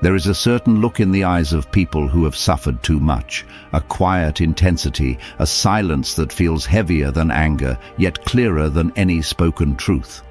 There is a certain look in the eyes of people who have suffered too much, a quiet intensity, a silence that feels heavier than anger, yet clearer than any spoken truth.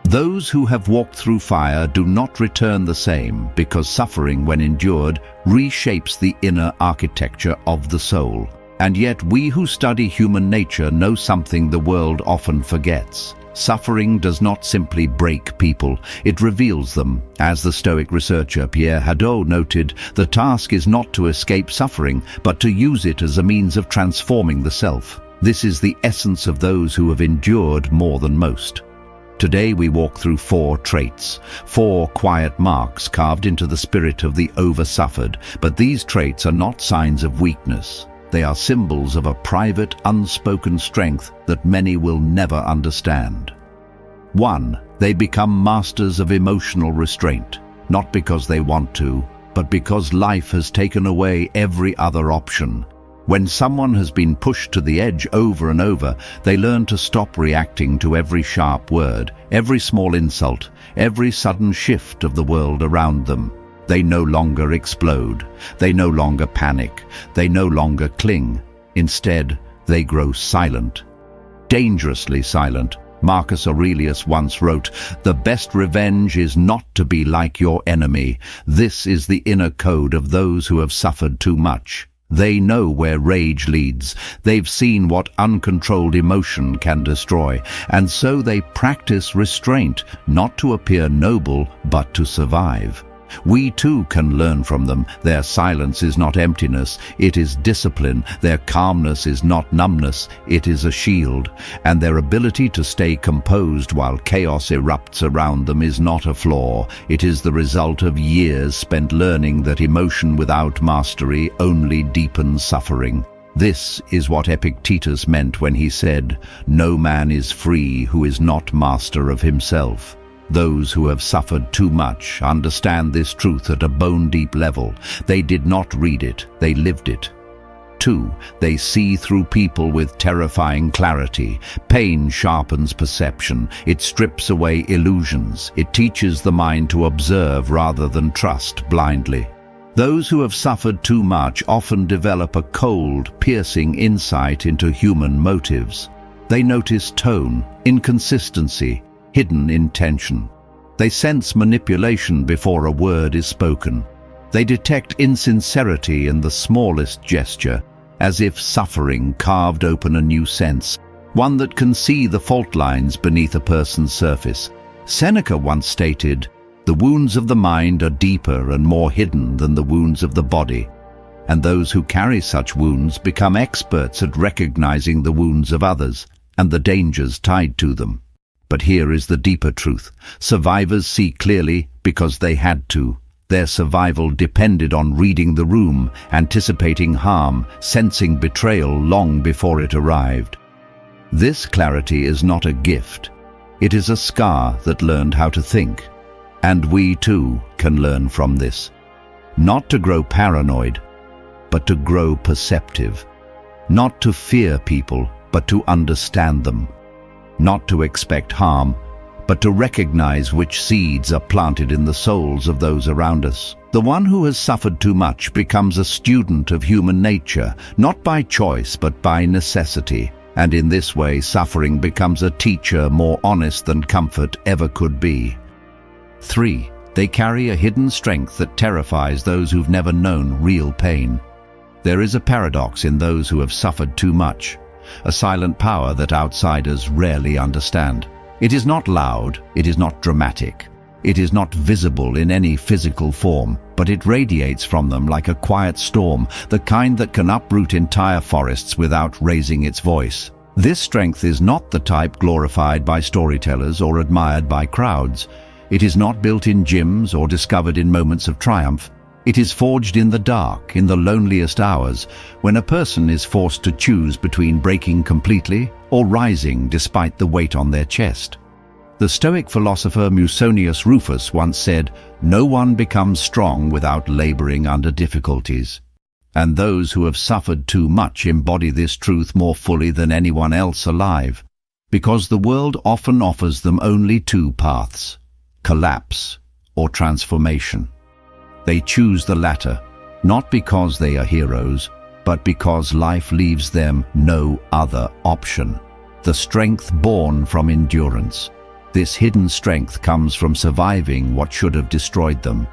Those who have walked through fire do not return the same, because suffering, when endured, reshapes the inner architecture of the soul. And yet we who study human nature know something the world often forgets. Suffering does not simply break people, it reveals them. As the Stoic researcher Pierre Hadot noted, the task is not to escape suffering, but to use it as a means of transforming the self. This is the essence of those who have endured more than most. Today we walk through 4 traits, 4 quiet marks carved into the spirit of the over-suffered, but these traits are not signs of weakness. They are symbols of a private, unspoken strength that many will never understand. 1. They become masters of emotional restraint, not because they want to, but because life has taken away every other option. When someone has been pushed to the edge over and over, they learn to stop reacting to every sharp word, every small insult, every sudden shift of the world around them. They no longer explode. They no longer panic. They no longer cling. Instead, they grow silent. Dangerously silent. Marcus Aurelius once wrote, "The best revenge is not to be like your enemy." This is the inner code of those who have suffered too much. They know where rage leads. They've seen what uncontrolled emotion can destroy. And so they practice restraint, not to appear noble, but to survive. We too can learn from them. Their silence is not emptiness, it is discipline. Their calmness is not numbness, it is a shield. And their ability to stay composed while chaos erupts around them is not a flaw. It is the result of years spent learning that emotion without mastery only deepens suffering. This is what Epictetus meant when he said, "No man is free who is not master of himself." Those who have suffered too much understand this truth at a bone-deep level. They did not read it, they lived it. 2. They see through people with terrifying clarity. Pain sharpens perception. It strips away illusions. It teaches the mind to observe rather than trust blindly. Those who have suffered too much often develop a cold, piercing insight into human motives. They notice tone, inconsistency, hidden intention. They sense manipulation before a word is spoken. They detect insincerity in the smallest gesture, as if suffering carved open a new sense, one that can see the fault lines beneath a person's surface. Seneca once stated, "The wounds of the mind are deeper and more hidden than the wounds of the body." And those who carry such wounds become experts at recognizing the wounds of others and the dangers tied to them. But here is the deeper truth. Survivors see clearly because they had to. Their survival depended on reading the room, anticipating harm, sensing betrayal long before it arrived. This clarity is not a gift. It is a scar that learned how to think. And we too can learn from this. Not to grow paranoid, but to grow perceptive. Not to fear people, but to understand them. Not to expect harm, but to recognize which seeds are planted in the souls of those around us. The one who has suffered too much becomes a student of human nature, not by choice but by necessity. And in this way, suffering becomes a teacher more honest than comfort ever could be. 3. They carry a hidden strength that terrifies those who've never known real pain. There is a paradox in those who have suffered too much. A silent power that outsiders rarely understand. It is not loud, it is not dramatic, it is not visible in any physical form, but it radiates from them like a quiet storm, the kind that can uproot entire forests without raising its voice. This strength is not the type glorified by storytellers or admired by crowds. It is not built in gyms or discovered in moments of triumph. It is forged in the dark, in the loneliest hours, when a person is forced to choose between breaking completely or rising despite the weight on their chest. The Stoic philosopher Musonius Rufus once said, "No one becomes strong without laboring under difficulties." And those who have suffered too much embody this truth more fully than anyone else alive, because the world often offers them only 2 paths: collapse or transformation. They choose the latter, not because they are heroes, but because life leaves them no other option. The strength born from endurance. This hidden strength comes from surviving what should have destroyed them,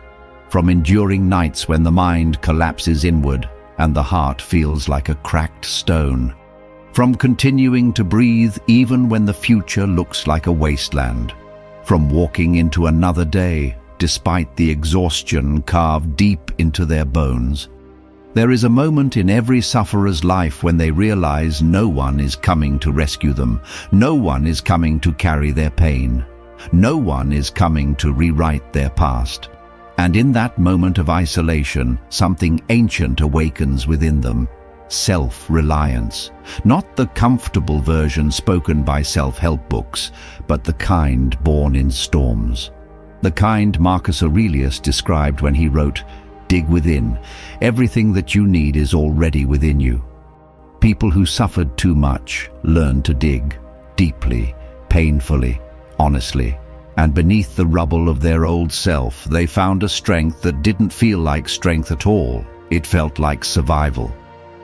from enduring nights when the mind collapses inward and the heart feels like a cracked stone, from continuing to breathe even when the future looks like a wasteland, from walking into another day despite the exhaustion carved deep into their bones. There is a moment in every sufferer's life when they realize no one is coming to rescue them, no one is coming to carry their pain, no one is coming to rewrite their past. And in that moment of isolation, something ancient awakens within them. Self-reliance. Not the comfortable version spoken by self-help books, but the kind born in storms. The kind Marcus Aurelius described when he wrote, "Dig within. Everything that you need is already within you." People who suffered too much learn to dig, deeply, painfully, honestly. And beneath the rubble of their old self, they found a strength that didn't feel like strength at all. It felt like survival.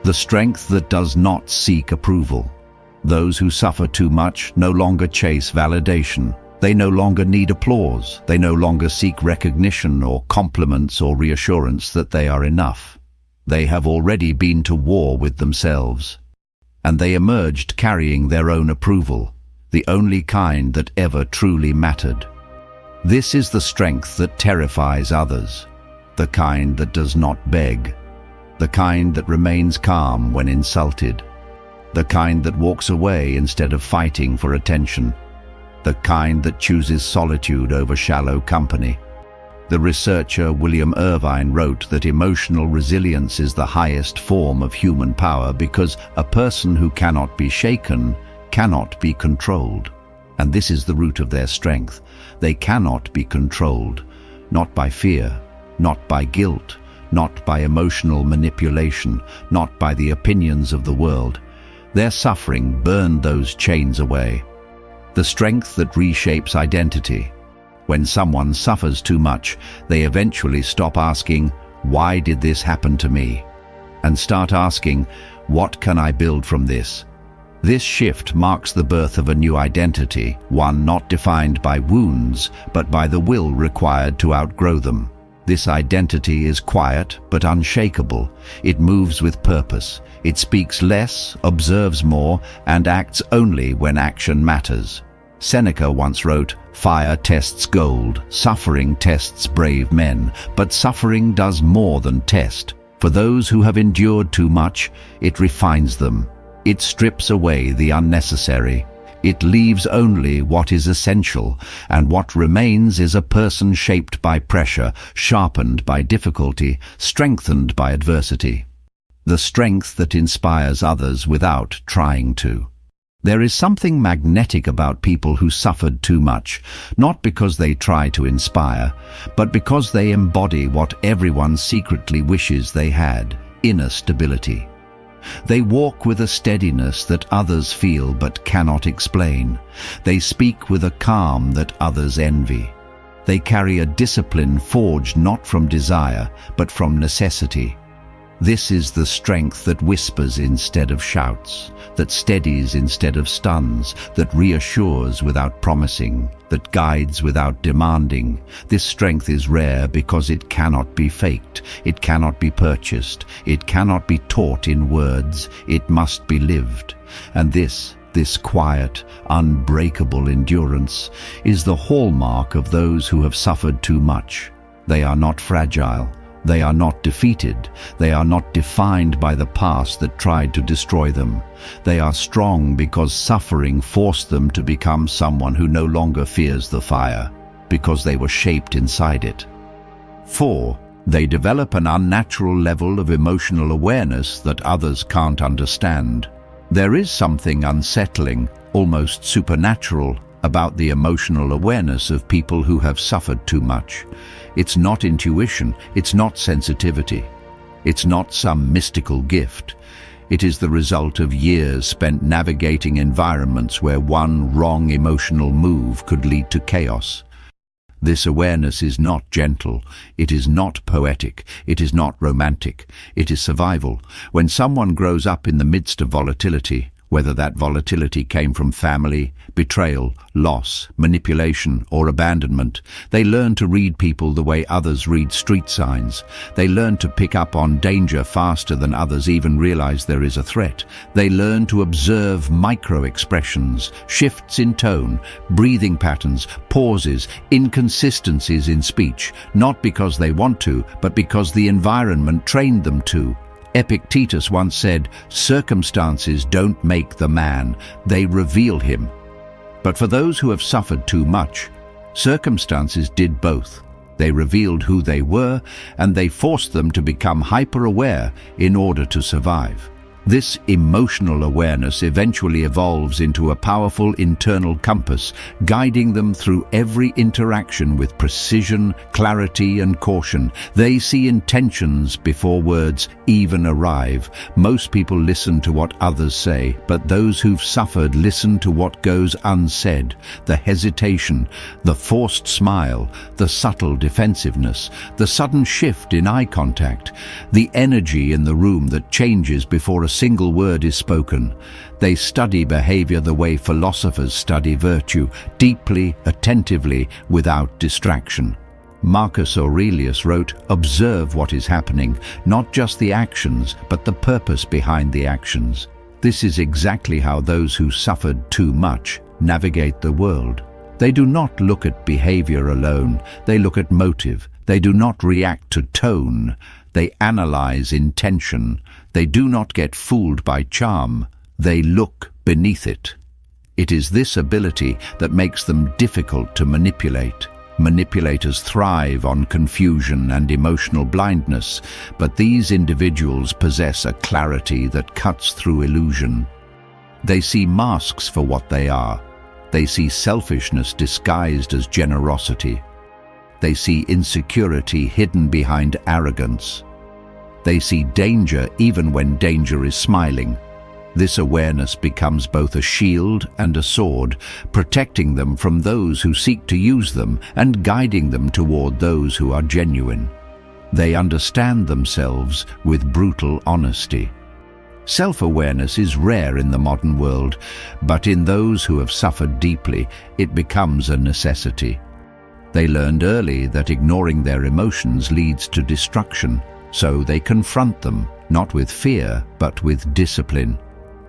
The strength that does not seek approval. Those who suffer too much no longer chase validation. They no longer need applause. They no longer seek recognition or compliments or reassurance that they are enough. They have already been to war with themselves. And they emerged carrying their own approval, the only kind that ever truly mattered. This is the strength that terrifies others, the kind that does not beg, the kind that remains calm when insulted, the kind that walks away instead of fighting for attention, the kind that chooses solitude over shallow company. The researcher William Irvine wrote that emotional resilience is the highest form of human power because a person who cannot be shaken cannot be controlled. And this is the root of their strength. They cannot be controlled, not by fear, not by guilt, not by emotional manipulation, not by the opinions of the world. Their suffering burned those chains away. The strength that reshapes identity. When someone suffers too much, they eventually stop asking, "Why did this happen to me?" and start asking, "What can I build from this?" This shift marks the birth of a new identity, one not defined by wounds, but by the will required to outgrow them. This identity is quiet but unshakable. It moves with purpose. It speaks less, observes more, and acts only when action matters. Seneca once wrote, "Fire tests gold, suffering tests brave men, but suffering does more than test. For those who have endured too much, it refines them. It strips away the unnecessary. It leaves only what is essential, and what remains is a person shaped by pressure, sharpened by difficulty, strengthened by adversity." The strength that inspires others without trying to. There is something magnetic about people who suffered too much, not because they try to inspire, but because they embody what everyone secretly wishes they had: inner stability. They walk with a steadiness that others feel but cannot explain. They speak with a calm that others envy. They carry a discipline forged not from desire, but from necessity. This is the strength that whispers instead of shouts, that steadies instead of stuns, that reassures without promising, that guides without demanding. This strength is rare because it cannot be faked, it cannot be purchased, it cannot be taught in words, it must be lived. And this quiet, unbreakable endurance is the hallmark of those who have suffered too much. They are not fragile. They are not defeated. They are not defined by the past that tried to destroy them. They are strong because suffering forced them to become someone who no longer fears the fire, because they were shaped inside it. 4. They develop an unnatural level of emotional awareness that others can't understand. There is something unsettling, almost supernatural, about the emotional awareness of people who have suffered too much. It's not intuition, it's not sensitivity, it's not some mystical gift. It is the result of years spent navigating environments where one wrong emotional move could lead to chaos. This awareness is not gentle, it is not poetic, it is not romantic, it is survival. When someone grows up in the midst of volatility, whether that volatility came from family, betrayal, loss, manipulation, or abandonment, they learn to read people the way others read street signs. They learn to pick up on danger faster than others even realize there is a threat. They learn to observe micro-expressions, shifts in tone, breathing patterns, pauses, inconsistencies in speech, not because they want to, but because the environment trained them to. Epictetus once said, "Circumstances don't make the man, they reveal him." But for those who have suffered too much, circumstances did both. They revealed who they were, and they forced them to become hyper-aware in order to survive. This emotional awareness eventually evolves into a powerful internal compass, guiding them through every interaction with precision, clarity, and caution. They see intentions before words even arrive. Most people listen to what others say, but those who've suffered listen to what goes unsaid. The hesitation, the forced smile, the subtle defensiveness, the sudden shift in eye contact, the energy in the room that changes before a single word is spoken. They study behavior the way philosophers study virtue, deeply, attentively, without distraction. Marcus Aurelius wrote, "Observe what is happening, not just the actions, but the purpose behind the actions." This is exactly how those who suffered too much navigate the world. They do not look at behavior alone, they look at motive. They do not react to tone, they analyze intention. They do not get fooled by charm, they look beneath it. It is this ability that makes them difficult to manipulate. Manipulators thrive on confusion and emotional blindness, but these individuals possess a clarity that cuts through illusion. They see masks for what they are. They see selfishness disguised as generosity. They see insecurity hidden behind arrogance. They see danger even when danger is smiling. This awareness becomes both a shield and a sword, protecting them from those who seek to use them and guiding them toward those who are genuine. They understand themselves with brutal honesty. Self-awareness is rare in the modern world, but in those who have suffered deeply, it becomes a necessity. They learned early that ignoring their emotions leads to destruction, so they confront them, not with fear, but with discipline.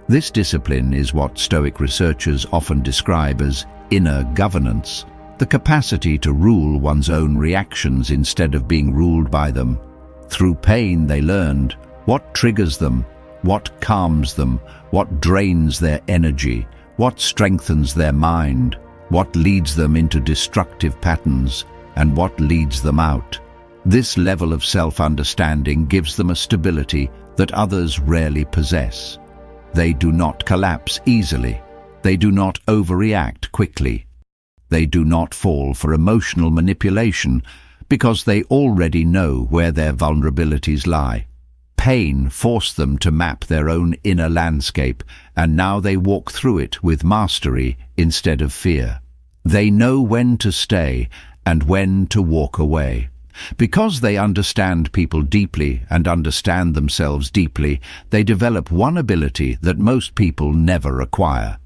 This discipline is what Stoic researchers often describe as inner governance, the capacity to rule one's own reactions instead of being ruled by them. Through pain they learned what triggers them, what calms them, what drains their energy, what strengthens their mind, what leads them into destructive patterns, and what leads them out. This level of self-understanding gives them a stability that others rarely possess. They do not collapse easily. They do not overreact quickly. They do not fall for emotional manipulation because they already know where their vulnerabilities lie. Pain forced them to map their own inner landscape, and now they walk through it with mastery instead of fear. They know when to stay and when to walk away. Because they understand people deeply and understand themselves deeply, they develop one ability that most people never acquire: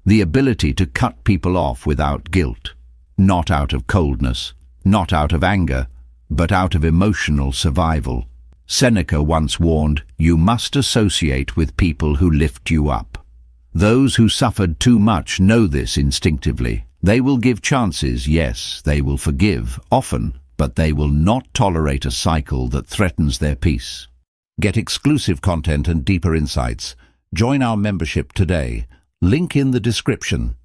the ability to cut people off without guilt, not out of coldness, not out of anger, but out of emotional survival. Seneca once warned, "You must associate with people who lift you up." Those who suffered too much know this instinctively. They will give chances, yes, they will forgive, often, but they will not tolerate a cycle that threatens their peace. Get exclusive content and deeper insights. Join our membership today. Link in the description.